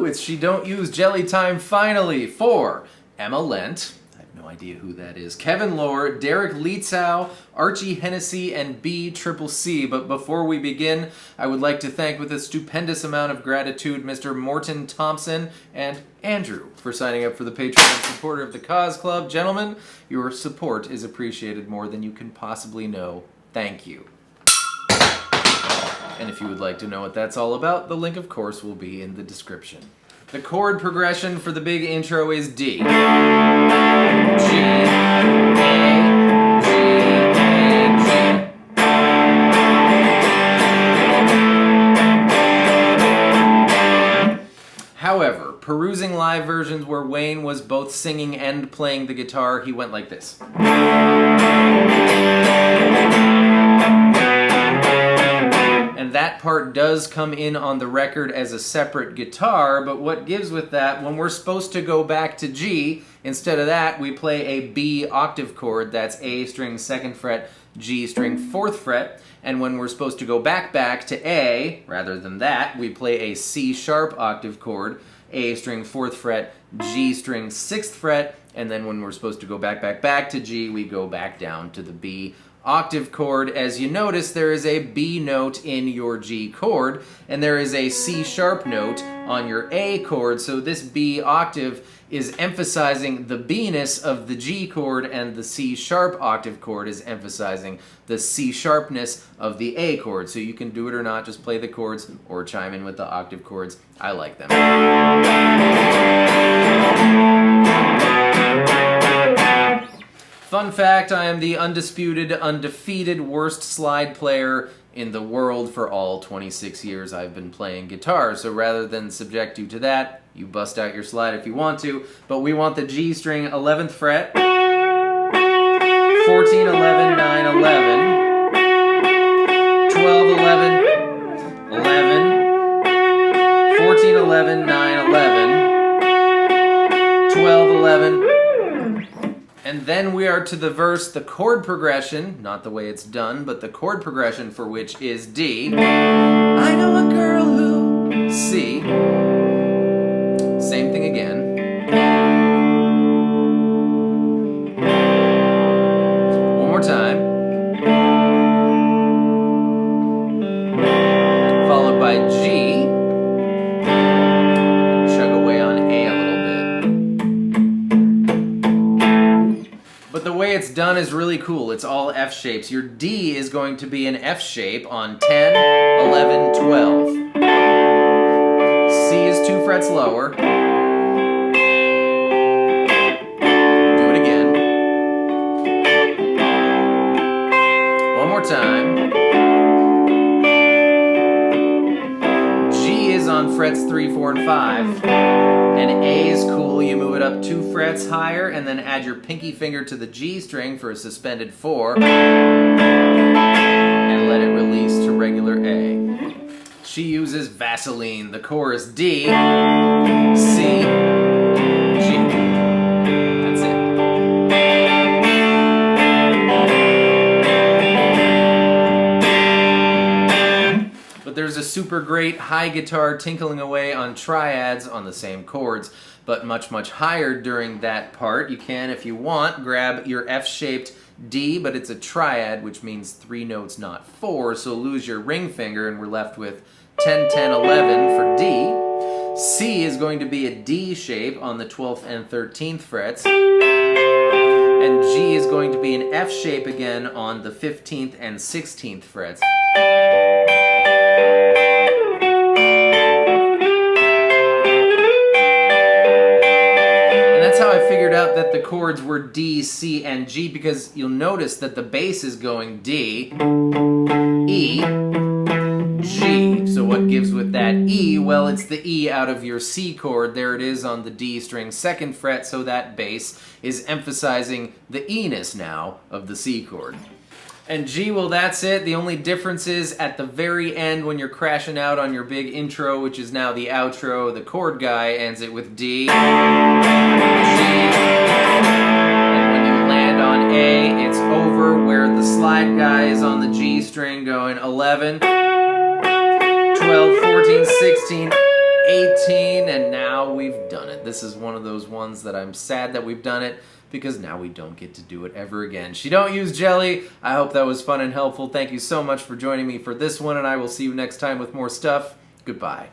2, it's She Don't Use Jelly Time Finally. 4, Emma Lendt. I have no idea who that is. Kevin Lohr, Derek Lietzau, Archie Hennessy, and B.C.C. But before we begin, I would like to thank with a stupendous amount of gratitude Mr. Morton Thompson and Andrew for signing up for the Patreon supporter of the Cause Club. Gentlemen, your support is appreciated more than you can possibly know. Thank you. And if you would like to know what that's all about, the link, of course, will be in the description. The chord progression for the big intro is D. G, A, G, A, G. However, perusing live versions where Wayne was both singing and playing the guitar, he went like this. And that part does come in on the record as a separate guitar, but what gives with that, when we're supposed to go back to G, instead of that, we play a B octave chord, that's A string 2nd fret, G string 4th fret, and when we're supposed to go back to A, rather than that, we play a C sharp octave chord, A string 4th fret, G string 6th fret, and then when we're supposed to go back to G, we go back down to the B octave chord. As you notice, there is a B note in your G chord, and there is a C sharp note on your A chord, so this B octave is emphasizing the B-ness of the G chord, and the C sharp octave chord is emphasizing the C sharpness of the A chord. So you can do it or not, just play the chords or chime in with the octave chords. I like them. Fun fact, I am the undisputed, undefeated worst slide player in the world for all 26 years I've been playing guitar. So rather than subject you to that, you bust out your slide if you want to, but we want the G string 11th fret, 14, 11, 9, 11, 12, 11, 11, 14, 11, 9, 11, 12, 11, and then we are to the verse, the chord progression, not the way it's done, but the chord progression for which is D. I know a girl who... C. Same thing again. One more time. Followed by G. Chug away on A a little bit. But the way it's done is really cool. It's all F shapes. Your D is going to be an F shape on 10, 11, 12. C is 2 frets lower. Do it again. One more time. G is on frets 3, 4, and 5. And A is cool. You move it up 2 frets higher and then add your pinky finger to the G string for a suspended 4. And let it release to regular A. She uses Vaseline. The chorus D, C, G. That's it. But there's a super great high guitar tinkling away on triads on the same chords, but much, much higher during that part. You can, if you want, grab your F-shaped D, but it's a triad, which means 3 notes, not 4, so lose your ring finger, and we're left with 10, 10, 11 for D. C is going to be a D shape on the 12th and 13th frets. And G is going to be an F shape again on the 15th and 16th frets. And that's how I figured out that the chords were D, C, and G, because you'll notice that the bass is going D, E, G. So what gives with that E? Well, it's the E out of your C chord. There it is on the D string 2nd fret, so that bass is emphasizing the E-ness now of the C chord. And G, well, that's it. The only difference is at the very end when you're crashing out on your big intro, which is now the outro, the chord guy ends it with D, G, and when you land on A, it's over, where the slide guy is on the G string going 11, 12, 14, 16, 18, and now we've done it. This is one of those ones that I'm sad that we've done it, because now we don't get to do it ever again. She don't use jelly. I hope that was fun and helpful. Thank you so much for joining me for this one, and I will see you next time with more stuff. Goodbye.